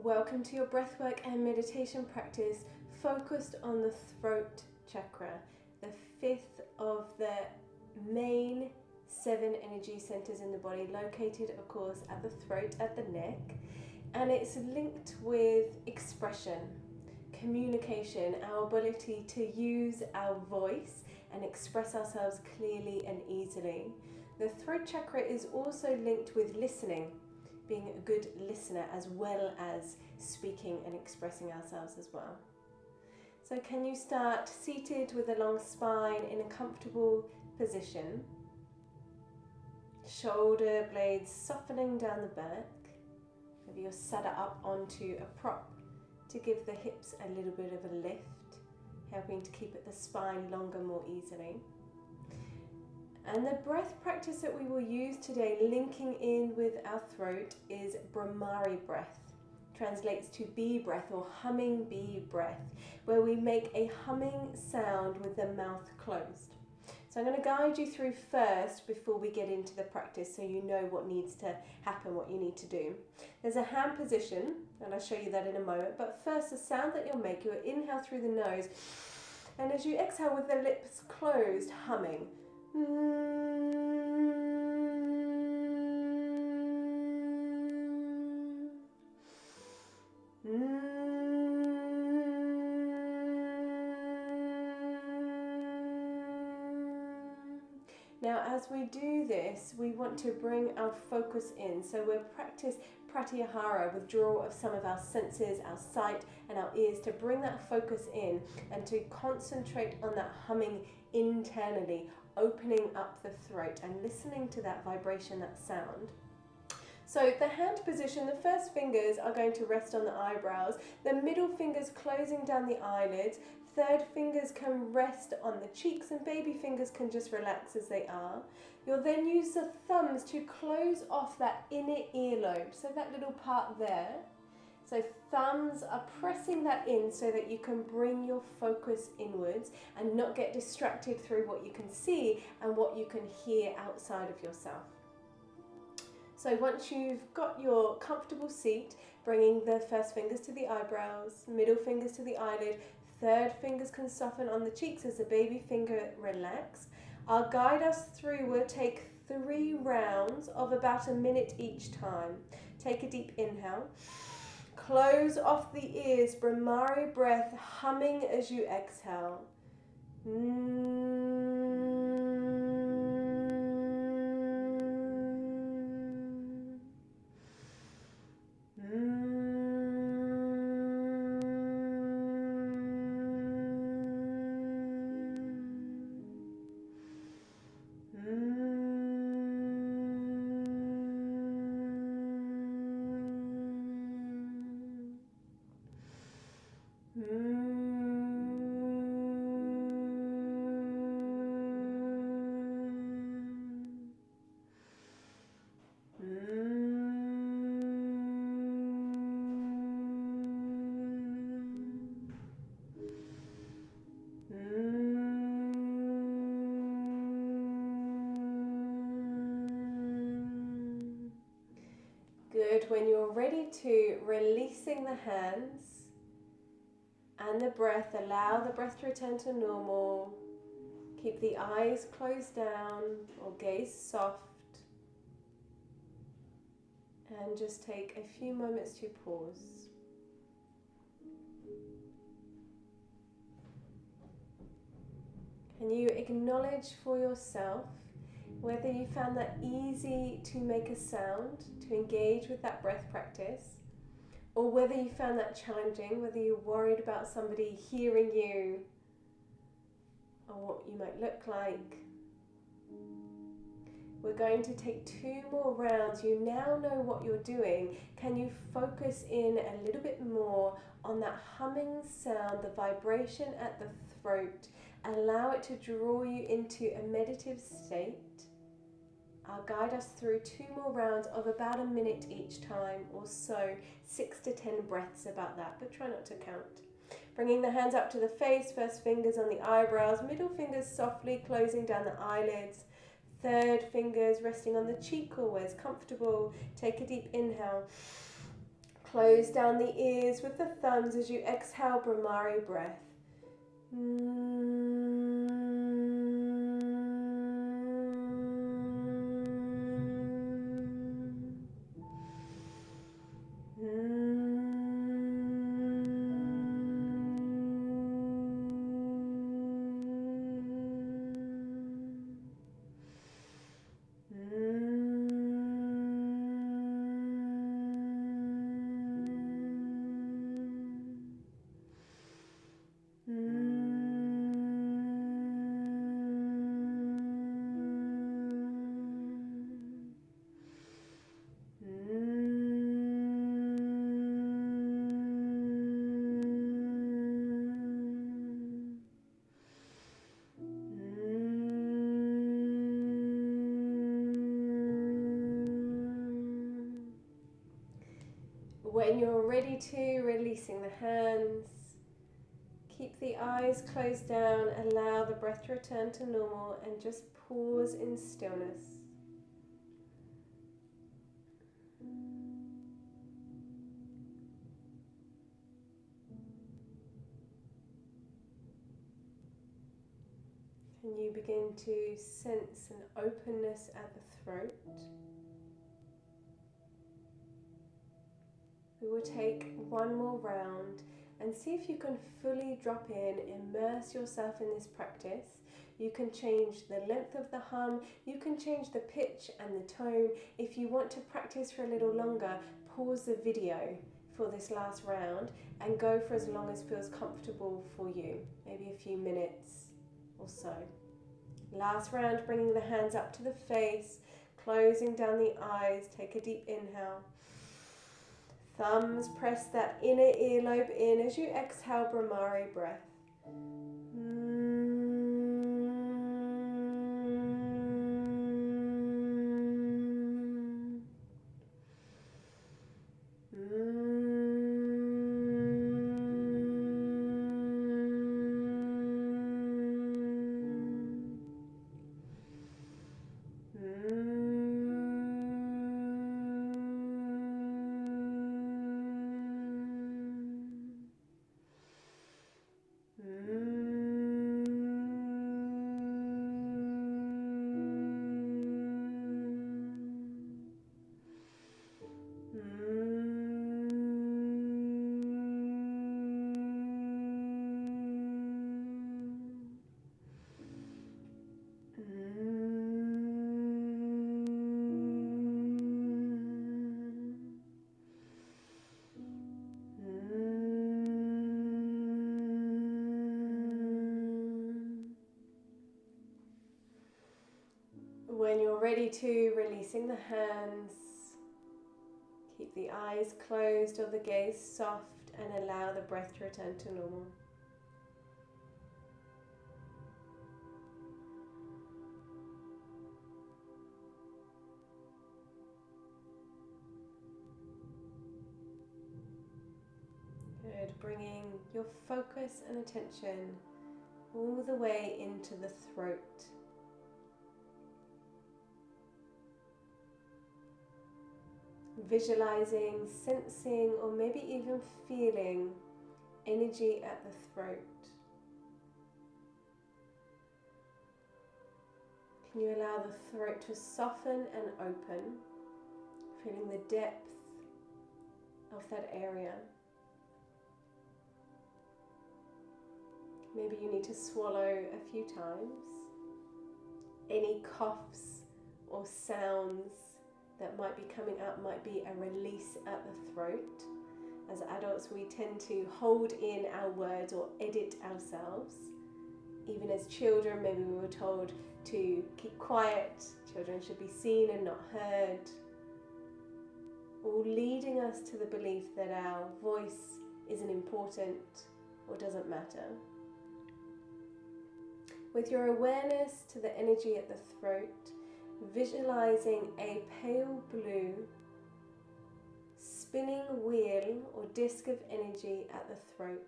Welcome to your breathwork and meditation practice focused on the throat chakra, the fifth of the main 7 energy centers in the body, located, of course, at the throat, at the neck, and it's linked with expression, communication, our ability to use our voice and express ourselves clearly and easily. The throat chakra is also linked with listening, being a good listener, as well as speaking and expressing ourselves as well. So can you start seated with a long spine in a comfortable position, shoulder blades softening down the back. Maybe you're sat up onto a prop to give the hips a little bit of a lift, helping to keep the spine longer more easily. And the breath practice that we will use today, linking in with our throat, is Brahmari breath. Translates to bee breath or humming bee breath, where we make a humming sound with the mouth closed. So I'm going to guide you through first before we get into the practice, so you know what needs to happen, what you need to do. There's a hand position, and I'll show you that in a moment. But first, the sound that you'll make, you'll inhale through the nose, and as you exhale with the lips closed, humming. Now, as we do this, we want to bring our focus in. So we'll practice pratyahara, withdrawal of some of our senses, our sight and our ears, to bring that focus in and to concentrate on that humming internally, opening up the throat and listening to that vibration, that sound. So the hand position, the first fingers are going to rest on the eyebrows, the middle fingers closing down the eyelids, third fingers can rest on the cheeks, and baby fingers can just relax as they are. You'll then use the thumbs to close off that inner earlobe, so that little part there. So thumbs are pressing that in so that you can bring your focus inwards and not get distracted through what you can see and what you can hear outside of yourself. So once you've got your comfortable seat, bringing the first fingers to the eyebrows, middle fingers to the eyelid, third fingers can soften on the cheeks as the baby finger relax. I'll guide us through. We'll take 3 rounds of about a minute each time. Take a deep inhale. Close off the ears, Brahmari breath, humming as you exhale. Good. When you're ready to, releasing the hands and the breath, allow the breath to return to normal. Keep the eyes closed down or gaze soft. And just take a few moments to pause. Can you acknowledge for yourself whether you found that easy to make a sound, to engage with that breath practice, or whether you found that challenging, whether you're worried about somebody hearing you or what you might look like. We're going to take 2 more rounds. You now know what you're doing. Can you focus in a little bit more on that humming sound, the vibration at the throat? Allow it to draw you into a meditative state. I'll guide us through 2 more rounds of about a minute each time, or so, 6 to 10 breaths, about that, but try not to count. Bringing the hands up to the face, first fingers on the eyebrows, middle fingers softly closing down the eyelids, third fingers resting on the cheek or where's comfortable. Take a deep inhale. Close down the ears with the thumbs as you exhale Brahmari breath. When you're ready to, releasing the hands. Keep the eyes closed down, allow the breath to return to normal and just pause in stillness. And you begin to sense an openness at the throat. We will take one more round and see if you can fully drop in, immerse yourself in this practice. You can change the length of the hum, you can change the pitch and the tone. If you want to practice for a little longer, pause the video for this last round and go for as long as feels comfortable for you, maybe a few minutes or so. Last round, bringing the hands up to the face, closing down the eyes, take a deep inhale. Thumbs press that inner earlobe in as you exhale Brahmari breath. When you're ready to, releasing the hands. Keep the eyes closed or the gaze soft and allow the breath to return to normal. Good, bringing your focus and attention all the way into the throat. Visualizing, sensing, or maybe even feeling energy at the throat. Can you allow the throat to soften and open, feeling the depth of that area? Maybe you need to swallow a few times. Any coughs or sounds that might be coming up might be a release at the throat. As adults, we tend to hold in our words or edit ourselves. Even as children, maybe we were told to keep quiet. Children should be seen and not heard. All leading us to the belief that our voice isn't important or doesn't matter. With your awareness to the energy at the throat, visualizing a pale blue spinning wheel or disc of energy at the throat.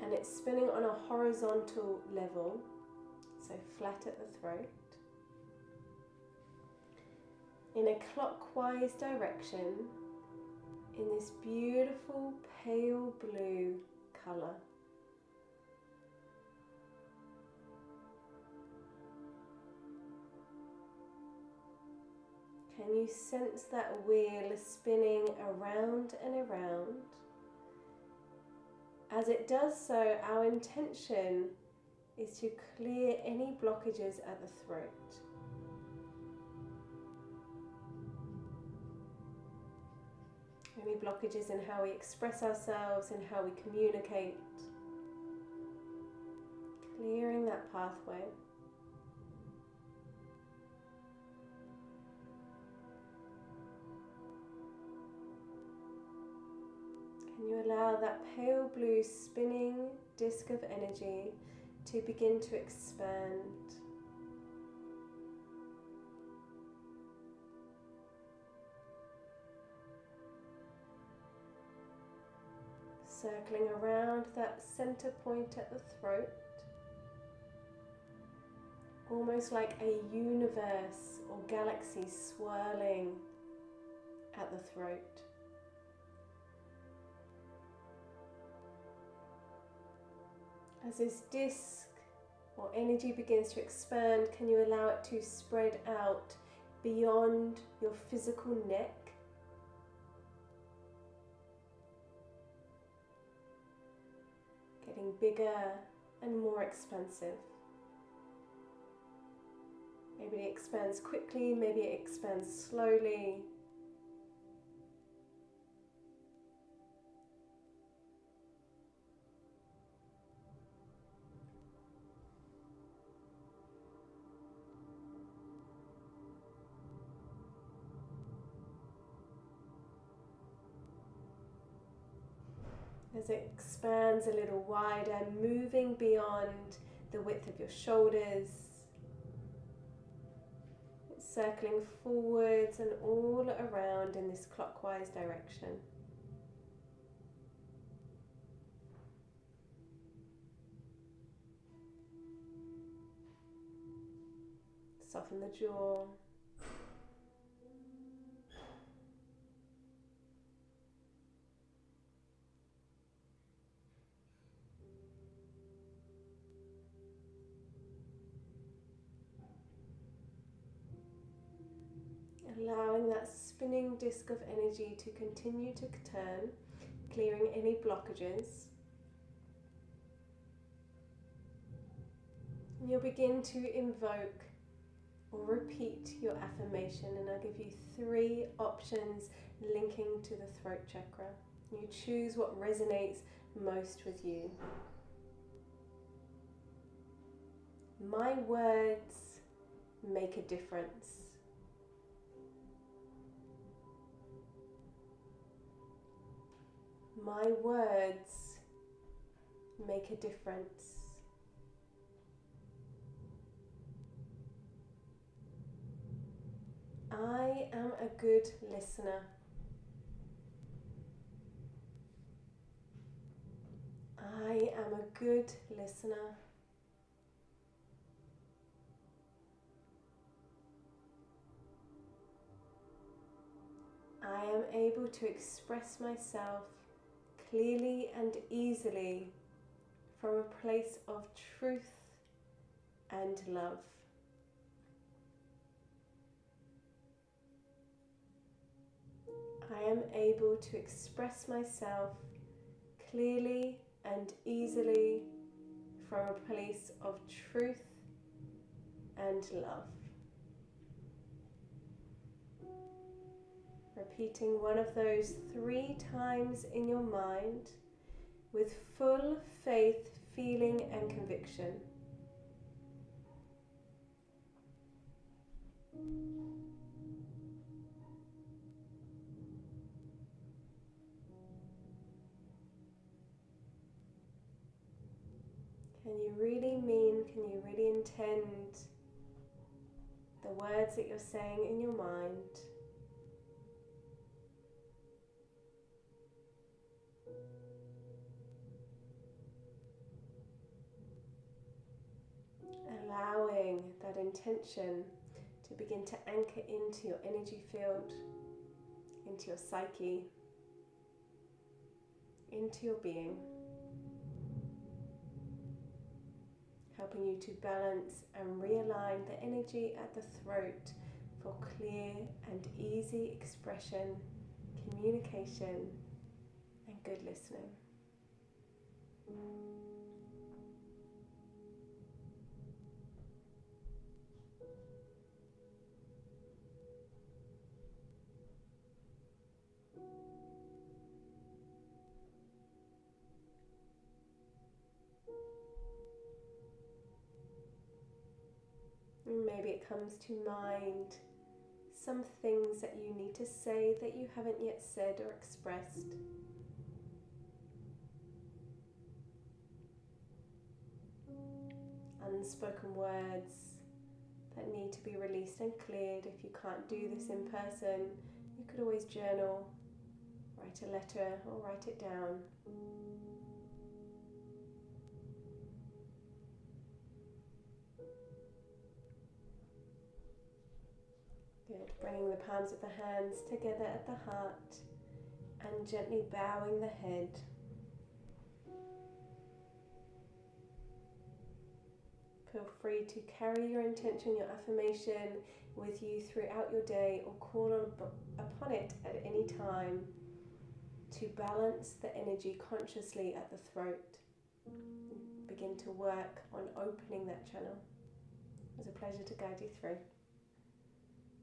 And it's spinning on a horizontal level, so flat at the throat. in a clockwise direction in this beautiful pale blue colour. Can you sense that wheel spinning around and around? As it does so, our intention is to clear any blockages at the throat. Any blockages in how we express ourselves and how we communicate. Clearing that pathway. Can you allow that pale blue spinning disc of energy to begin to expand? Circling around that center point at the throat, almost like a universe or galaxy swirling at the throat. As this disc or energy begins to expand, can you allow it to spread out beyond your physical neck? Getting bigger and more expansive. Maybe it expands quickly, maybe it expands slowly. As it expands a little wider, moving beyond the width of your shoulders, it's circling forwards and all around in this clockwise direction. Soften the jaw. Allowing that spinning disc of energy to continue to turn, clearing any blockages. And you'll begin to invoke or repeat your affirmation, and I'll give you 3 options linking to the throat chakra. You choose what resonates most with you. My words make a difference. My words make a difference. I am a good listener. I am a good listener. I am able to express myself clearly and easily from a place of truth and love. I am able to express myself clearly and easily from a place of truth and love. Repeating one of those 3 times in your mind with full faith, feeling and conviction. Can you really mean, can you really intend the words that you're saying in your mind? Allowing that intention to begin to anchor into your energy field, into your psyche, into your being, helping you to balance and realign the energy at the throat for clear and easy expression, communication, and good listening. Maybe it comes to mind some things that you need to say that you haven't yet said or expressed. Unspoken words that need to be released and cleared. If you can't do this in person, you could always journal, write a letter or write it down. Good. Bringing the palms of the hands together at the heart and gently bowing the head. Feel free to carry your intention, your affirmation with you throughout your day, or call upon it at any time to balance the energy consciously at the throat. Begin to work on opening that channel. It was a pleasure to guide you through.